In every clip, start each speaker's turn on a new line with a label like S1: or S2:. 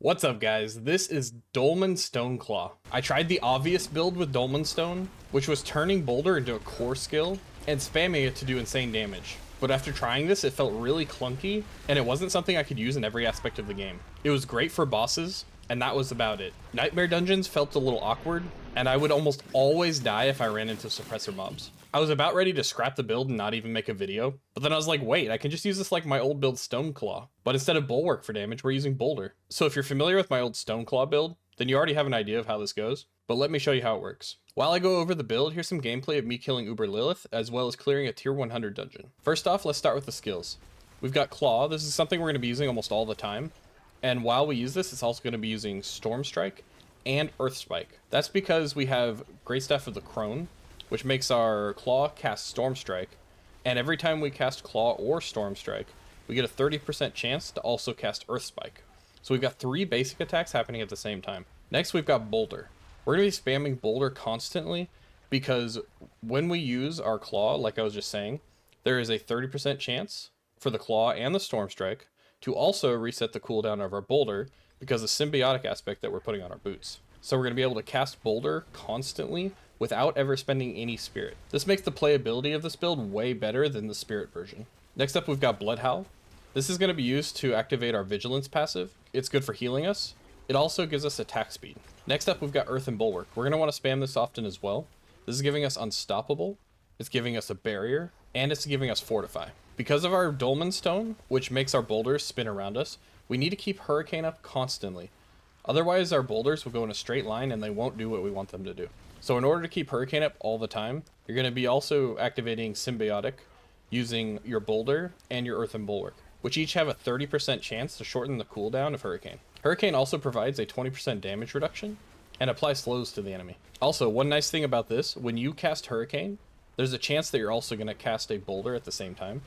S1: What's up guys, this is Dolmen Stoneclaw. I tried the obvious build with Dolmen Stone, which was turning Boulder into a core skill and spamming it to do insane damage. But after trying this, it felt really clunky, and it wasn't something I could use in every aspect of the game. It was great for bosses, and that was about it. Nightmare dungeons felt a little awkward, and I would almost always die if I ran into suppressor mobs. I was about ready to scrap the build and not even make a video, but then I was like, wait, I can just use this like my old build Stoneclaw, but instead of Bulwark for damage, we're using Boulder. So if you're familiar with my old Stoneclaw build, then you already have an idea of how this goes, but let me show you how it works. While I go over the build, here's some gameplay of me killing Uber Lilith, as well as clearing a tier 100 dungeon. First off, let's start with the skills. We've got Claw. This is something we're going to be using almost all the time, and while we use this, it's also going to be using Storm Strike and Earth Spike. That's because we have Great Staff of the Crone, which makes our Claw cast Storm Strike, and every time we cast Claw or Storm Strike, we get a 30% chance to also cast Earth Spike. So we've got 3 basic attacks happening at the same time. Next, we've got Boulder. We're going to be spamming Boulder constantly because when we use our Claw, like I was just saying, there is a 30% chance for the Claw and the Storm Strike to also reset the cooldown of our Boulder because of the symbiotic aspect that we're putting on our boots. So we're going to be able to cast Boulder constantly without ever spending any spirit. This makes the playability of this build way better than the spirit version. Next up, we've got Blood Howl. This is going to be used to activate our Vigilance passive. It's good for healing us. It also gives us attack speed. Next up, we've got Earth and Bulwark. We're going to want to spam this often as well. This is giving us Unstoppable, it's giving us a Barrier, and it's giving us Fortify. Because of our Dolmen Stone, which makes our boulders spin around us, we need to keep Hurricane up constantly. Otherwise, our boulders will go in a straight line and they won't do what we want them to do. So in order to keep Hurricane up all the time, you're going to be also activating Symbiotic using your Boulder and your Earth and Bulwark, which each have a 30% chance to shorten the cooldown of Hurricane. Hurricane also provides a 20% damage reduction and applies slows to the enemy. Also, one nice thing about this, when you cast Hurricane, there's a chance that you're also going to cast a Boulder at the same time.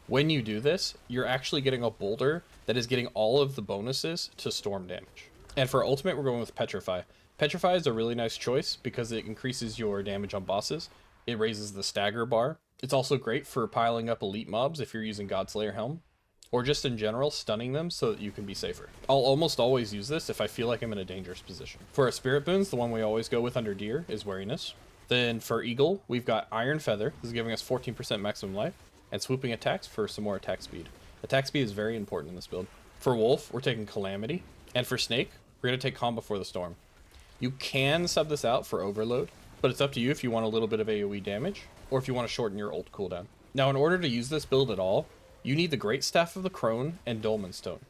S1: When you do this, you're actually getting a Boulder that is getting all of the bonuses to storm damage. And for ultimate, we're going with Petrify. Petrify is a really nice choice because it increases your damage on bosses. It raises the stagger bar. It's also great for piling up elite mobs if you're using Godslayer Helm, or just in general stunning them so that you can be safer. I'll almost always use this if I feel like I'm in a dangerous position. For our spirit boons, the one we always go with under Deer is Wariness. Then for Eagle, we've got Iron Feather. This is giving us 14% maximum life, and swooping attacks for some more attack speed. Attack speed is very important in this build. For Wolf, we're taking Calamity, and for Snake, we're going to take Calm Before the Storm. You can sub this out for Overload, but it's up to you if you want a little bit of AoE damage, or if you want to shorten your ult cooldown. Now, in order to use this build at all, you need the Great Staff of the Crone and Dolmen Stone.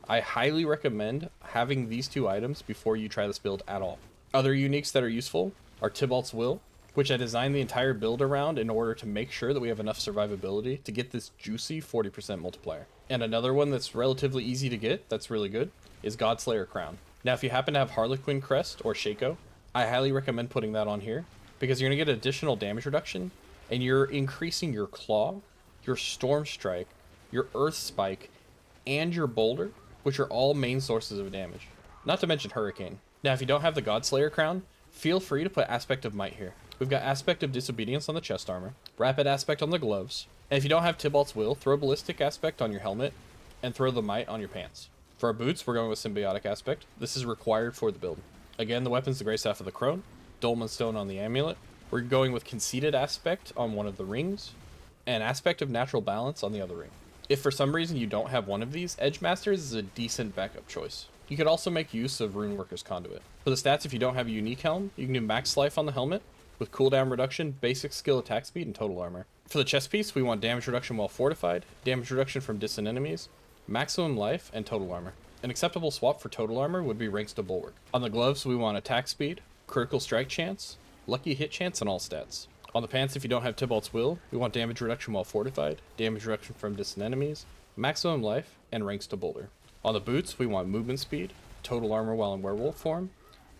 S1: I highly recommend having these 2 items before you try this build at all. Other uniques that are useful are Tybalt's Will, which I designed the entire build around in order to make sure that we have enough survivability to get this juicy 40% multiplier. And another one that's relatively easy to get, that's really good, is Godslayer Crown. Now, if you happen to have Harlequin Crest or Shaco, I highly recommend putting that on here because you're going to get additional damage reduction and you're increasing your Claw, your Storm Strike, your Earth Spike, and your Boulder, which are all main sources of damage. Not to mention Hurricane. Now, if you don't have the Godslayer Crown, feel free to put Aspect of Might here. We've got Aspect of Disobedience on the chest armor, Rapid Aspect on the gloves, and if you don't have Tybalt's Will, throw Ballistic Aspect on your helmet, and throw the Might on your pants. For our boots, we're going with Symbiotic Aspect. This is required for the build. Again, the weapon's the Great Staff of the Crone, Dolmen Stone on the amulet. We're going with Conceited Aspect on one of the rings, and Aspect of Natural Balance on the other ring. If for some reason you don't have one of these, Edge Masters is a decent backup choice. You could also make use of Runeworker's Conduit. For the stats, if you don't have a unique helm, you can do Max Life on the helmet, with cooldown reduction, basic skill attack speed, and total armor. For the chest piece, we want damage reduction while fortified, damage reduction from distant enemies, maximum life, and total armor. An acceptable swap for total armor would be ranks to Bulwark. On the gloves, we want attack speed, critical strike chance, lucky hit chance, and all stats. On the pants, if you don't have Tybalt's Will, we want damage reduction while fortified, damage reduction from distant enemies, maximum life, and ranks to Boulder. On the boots, we want movement speed, total armor while in werewolf form,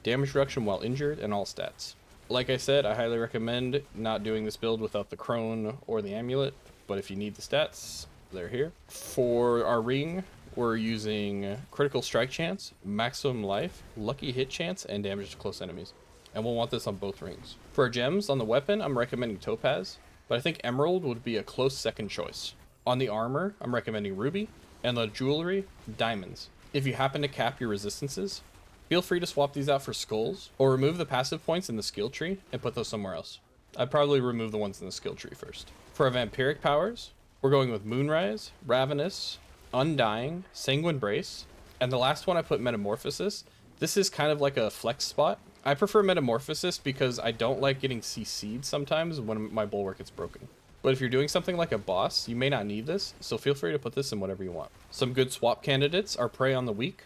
S1: damage reduction while injured, and all stats. Like I said, I highly recommend not doing this build without the Crone or the amulet, but if you need the stats, they're here. For our ring, we're using critical strike chance, maximum life, lucky hit chance, and damage to close enemies. And we'll want this on both rings. For our gems, on the weapon, I'm recommending Topaz, but I think Emerald would be a close second choice. On the armor, I'm recommending Ruby, and the jewelry, Diamonds. If you happen to cap your resistances, feel free to swap these out for skulls, or remove the passive points in the skill tree and put those somewhere else. I'd probably remove the ones in the skill tree first. For our vampiric powers, we're going with Moonrise, Ravenous, Undying, Sanguine Brace, and the last one I put Metamorphosis. This is kind of like a flex spot. I prefer Metamorphosis because I don't like getting CC'd sometimes when my bulwark gets broken. But if you're doing something like a boss, you may not need this, so feel free to put this in whatever you want. Some good swap candidates are Prey on the Weak,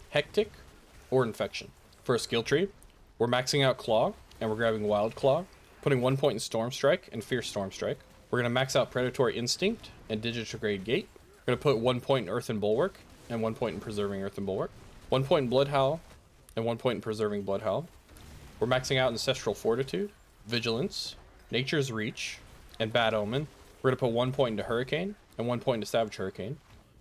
S1: Hectic, or Infection. For a skill tree, we're maxing out Claw, and we're grabbing Wild Claw, putting 1 point in Storm Strike and Fierce Storm Strike. We're going to max out Predatory Instinct and Digitigrade Gate. We're going to put 1 point in Earthen Bulwark and 1 point in Preserving Earthen Bulwark. 1 point in Blood Howl and 1 point in Preserving Blood Howl. We're maxing out Ancestral Fortitude, Vigilance, Nature's Reach, and Bad Omen. We're going to put 1 point into Hurricane and 1 point into Savage Hurricane.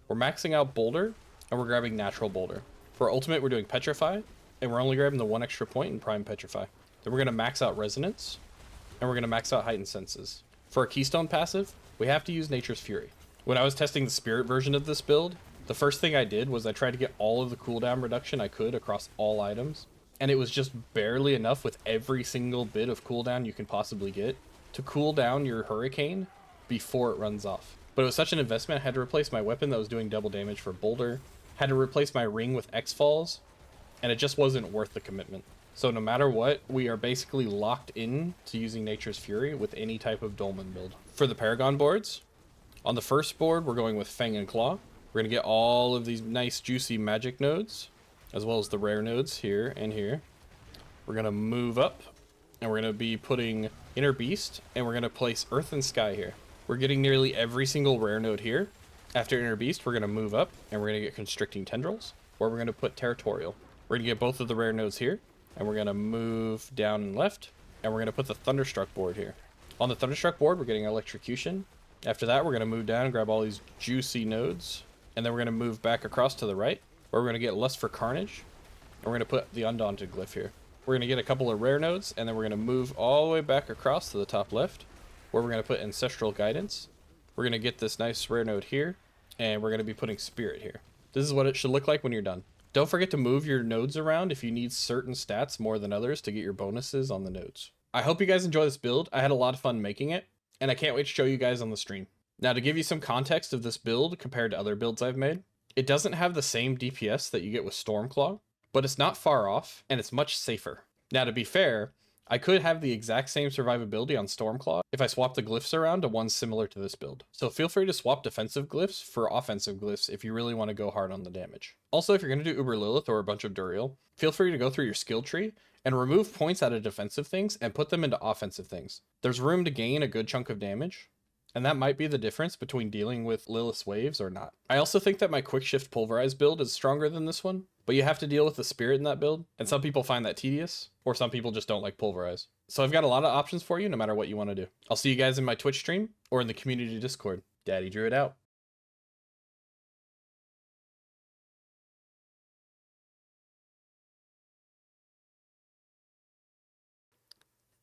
S1: We're maxing out Boulder, and we're grabbing Natural Boulder. For our ultimate, we're doing Petrify, and we're only grabbing the 1 extra point in Prime Petrify. Then we're going to max out Resonance, and we're going to max out Heightened Senses. For our Keystone passive, we have to use Nature's Fury. When I was testing the Spirit version of this build, the first thing I did was I tried to get all of the cooldown reduction I could across all items, and it was just barely enough with every single bit of cooldown you can possibly get to cool down your Hurricane before it runs off. But it was such an investment, I had to replace my weapon that was doing double damage for Boulder, had to replace my ring with X-Falls, and it just wasn't worth the commitment. So no matter what, we are basically locked in to using Nature's Fury with any type of Dolmen build. For the Paragon boards, on the first board, we're going with Fang and Claw. We're going to get all of these nice juicy magic nodes, as well as the rare nodes here and here. We're going to move up, and we're going to be putting Inner Beast, and we're going to place Earth and Sky here. We're getting nearly every single rare node here. After Inner Beast, we're going to move up, and we're going to get Constricting Tendrils, or we're going to put Territorial. We're going to get both of the rare nodes here, and we're going to move down and left, and we're going to put the Thunderstruck board here. On the Thunderstruck board, we're getting Electrocution. After that, we're going to move down and grab all these juicy nodes, and then we're going to move back across to the right, where we're going to get Lust for Carnage, and we're going to put the Undaunted Glyph here. We're going to get a couple of rare nodes, and then we're going to move all the way back across to the top left, where we're going to put Ancestral Guidance. We're going to get this nice rare node here, and we're going to be putting Spirit here. This is what it should look like when you're done. Don't forget to move your nodes around if you need certain stats more than others to get your bonuses on the nodes. I hope you guys enjoy this build. I had a lot of fun making it, and I can't wait to show you guys on the stream. Now, to give you some context of this build compared to other builds I've made, it doesn't have the same DPS that you get with Stormclaw, but it's not far off, and it's much safer. Now, to be fair, I could have the exact same survivability on Stormclaw if I swapped the glyphs around to ones similar to this build. So feel free to swap defensive glyphs for offensive glyphs if you really want to go hard on the damage. Also, if you're going to do Uber Lilith or a bunch of Duriel, feel free to go through your skill tree and remove points out of defensive things and put them into offensive things. There's room to gain a good chunk of damage, and that might be the difference between dealing with Lilith's waves or not. I also think that my Quick Shift Pulverize build is stronger than this one, but you have to deal with the spirit in that build, and some people find that tedious, or some people just don't like Pulverize. So I've got a lot of options for you no matter what you want to do. I'll see you guys in my Twitch stream or in the community Discord. Daddy Druid out.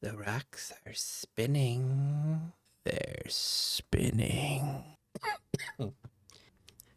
S2: The rocks are spinning. They're spinning.